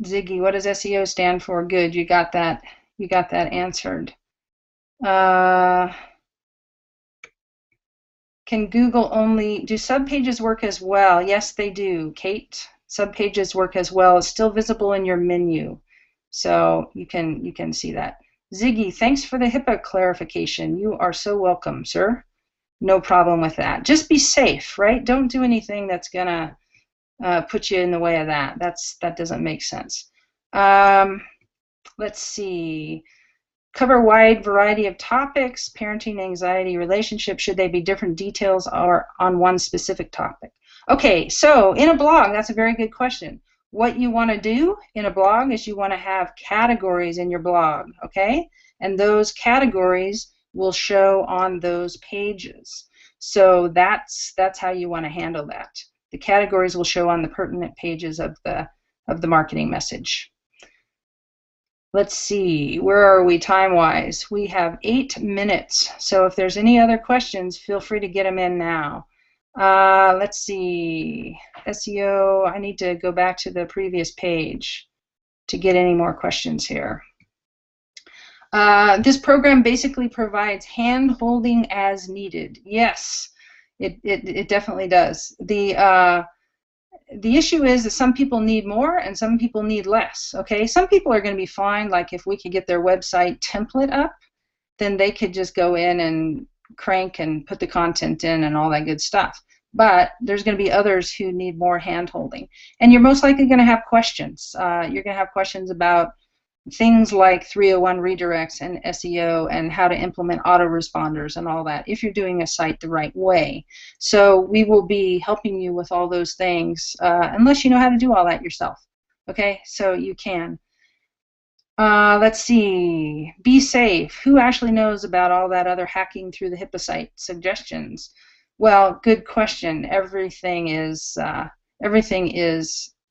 Ziggy, what does SEO stand for? Good, you got that. You got that answered. Can Google only do subpages work as well? Yes, they do, Kate. Subpages work as well. It's still visible in your menu, so you can see that. Ziggy, thanks for the HIPAA clarification. You are so welcome, sir. No problem with that. Just be safe, right? Don't do anything that's gonna put you in the way of that. That doesn't make sense. Let's see. Cover a wide variety of topics, parenting, anxiety, relationships. Should they be different details or on one specific topic? Okay, so in a blog, that's a very good question. What you want to do in a blog is you want to have categories in your blog, okay? And those categories will show on those pages. So that's how you want to handle that. The categories will show on the pertinent pages of the marketing message. Let's see, where are we time-wise? We have 8 minutes, so if there's any other questions, feel free to get them in now. Let's see, SEO, I need to go back to the previous page to get any more questions here. This program basically provides hand-holding as needed. Yes, it definitely does. The issue is that some people need more and some people need less, okay? Some people are going to be fine, like if we could get their website template up, then they could just go in and crank and put the content in and all that good stuff. But there's going to be others who need more hand-holding. And you're most likely going to have questions. You're going to have questions about things like 301 redirects and SEO and how to implement autoresponders and all that if you're doing a site the right way. So we will be helping you with all those things unless you know how to do all that yourself. Okay, so you can. Let's see, be safe. Who actually knows about all that other hacking through the HIPAA site suggestions? Well, good question. Everything is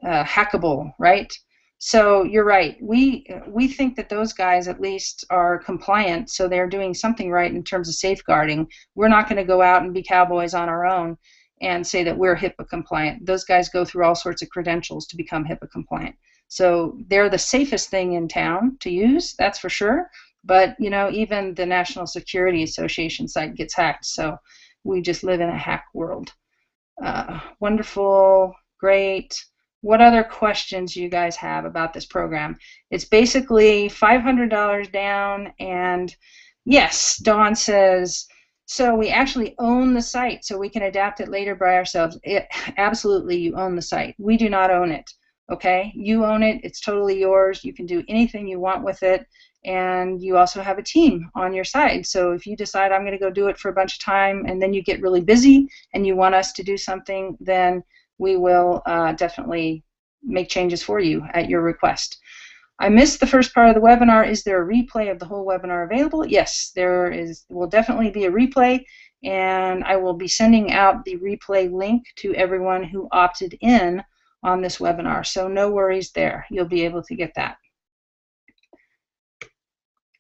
hackable, right? So you're right. We think that those guys at least are compliant, so they're doing something right in terms of safeguarding. We're not going to go out and be cowboys on our own and say that we're HIPAA compliant. Those guys go through all sorts of credentials to become HIPAA compliant. So they're the safest thing in town to use, that's for sure. But you know, even the National Security Association site gets hacked, so we just live in a hack world. Wonderful, great. What other questions you guys have about this program? It's basically $500 down, and yes, Dawn says, so we actually own the site, so we can adapt it later by ourselves. Absolutely, you own the site. We do not own it, okay? You own it. It's totally yours. You can do anything you want with it, and you also have a team on your side. So if you decide I'm going to go do it for a bunch of time, and then you get really busy and you want us to do something, then we will definitely make changes for you at your request. I missed the first part of the webinar. Is there a replay of the whole webinar available? Yes, there will definitely be a replay, and I will be sending out the replay link to everyone who opted in on this webinar. So no worries there. You'll be able to get that.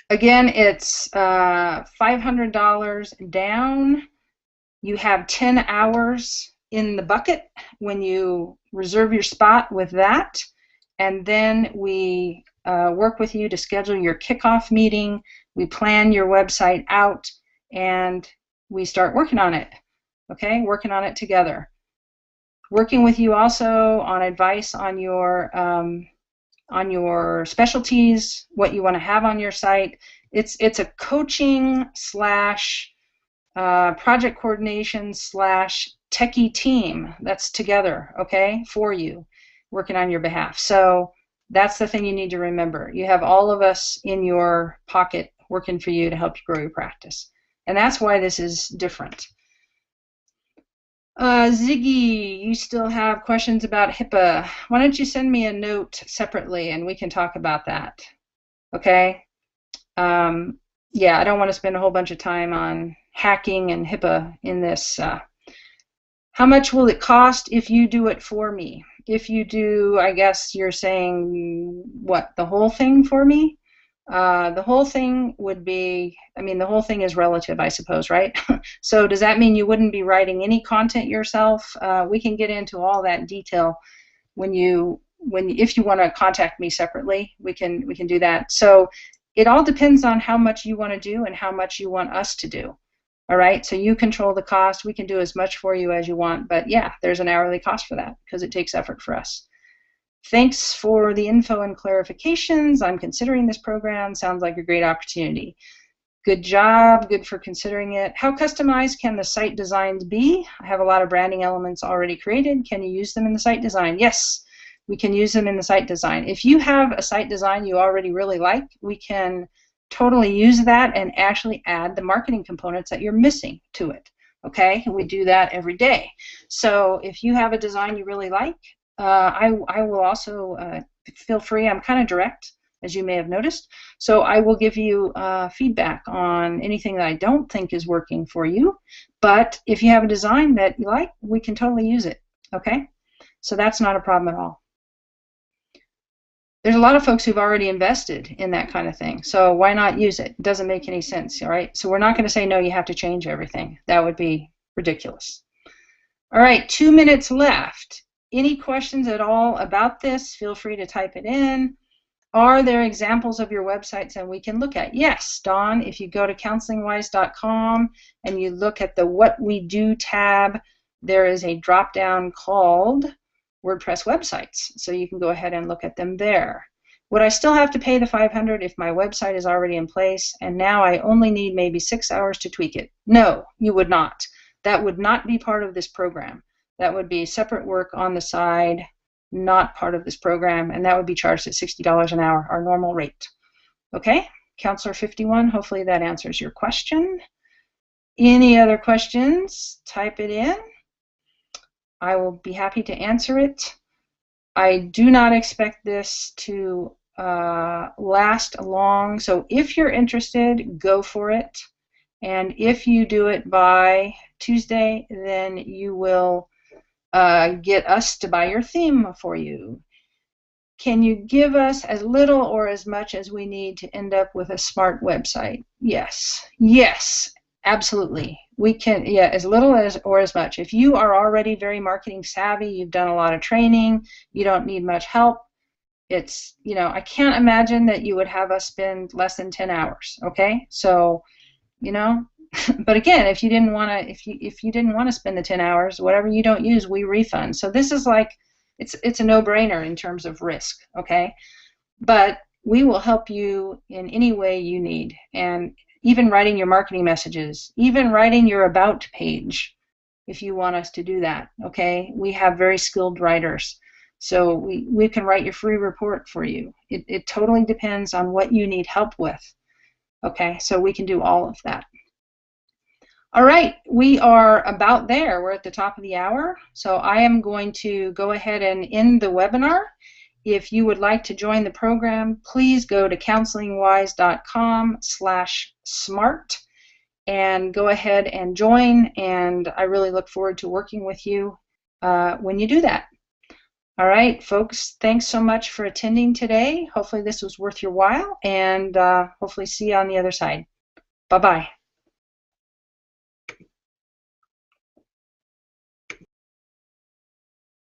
Again, it's $500 down. You have 10 hours in the bucket when you reserve your spot with that, and then we work with you to schedule your kickoff meeting. We plan your website out, and we start working on it. Okay, working on it together. Working with you also on advice on your specialties, what you want to have on your site. It's a coaching slash project coordination slash techie team that's together, okay, for you, working on your behalf. So that's the thing you need to remember. You have all of us in your pocket working for you to help you grow your practice. And that's why this is different. Ziggy, you still have questions about HIPAA. Why don't you send me a note separately and we can talk about that, okay? yeah, I don't want to spend a whole bunch of time on hacking and HIPAA in this. How much will it cost if you do it for me? If you do, I guess you're saying what, the whole thing for me? The whole thing would be, I mean, the whole thing is relative, I suppose, right? So does that mean you wouldn't be writing any content yourself? We can get into all that detail if you want to contact me separately, we can do that. So it all depends on how much you want to do and how much you want us to do. All right, so you control the cost. We can do as much for you as you want, but yeah, there's an hourly cost for that because it takes effort for us. Thanks for the info and clarifications. I'm considering this program. Sounds like a great opportunity. Good job, good for considering it. How customized can the site designs be? I have a lot of branding elements already created. Can you use them in the site design? Yes, we can use them in the site design. If you have a site design you already really like, we can totally use that and actually add the marketing components that you're missing to it. Okay, we do that every day. So if you have a design you really like, I will also feel free. I'm kind of direct, as you may have noticed. So I will give you feedback on anything that I don't think is working for you. But if you have a design that you like, we can totally use it. Okay, so that's not a problem at all. There's a lot of folks who've already invested in that kind of thing, so why not use it? It doesn't make any sense, all right? So we're not going to say, no, you have to change everything. That would be ridiculous. All right, 2 minutes left. Any questions at all about this? Feel free to type it in. Are there examples of your websites that we can look at? Yes, Dawn, if you go to counselingwise.com and you look at the What We Do tab, there is a drop-down called WordPress websites, so you can go ahead and look at them there. Would I still have to pay the $500 if my website is already in place and now I only need maybe 6 hours to tweak it? No, you would not. That would not be part of this program. That would be separate work on the side, not part of this program, and that would be charged at $60 an hour, our normal rate. Okay, Counselor 51, hopefully that answers your question. Any other questions? Type it in. I will be happy to answer it. I do not expect this to last long, so if you're interested, go for it. And if you do it by Tuesday, then you will get us to buy your theme for you. Can you give us as little or as much as we need to end up with a smart website? Yes. Yes, absolutely. We can, yeah, as little as or as much. If you are already very marketing savvy, you've done a lot of training, you don't need much help, it's, you know, I can't imagine that you would have us spend less than 10 hours, okay? So, you know, but again, if you didn't want to, if you didn't want to spend the 10 hours, whatever you don't use, we refund. So this is like, it's a no-brainer in terms of risk, okay? But we will help you in any way you need, and even writing your marketing messages, even writing your about page, if you want us to do that, okay? We have very skilled writers, so we can write your free report for you. It totally depends on what you need help with, okay? So we can do all of that. All right, we are about there. We're at the top of the hour, so I am going to go ahead and end the webinar. If you would like to join the program, please go to counselingwise.com/smart and go ahead and join, and I really look forward to working with you when you do that. All right, folks, thanks so much for attending today. Hopefully this was worth your while, and hopefully see you on the other side. Bye-bye.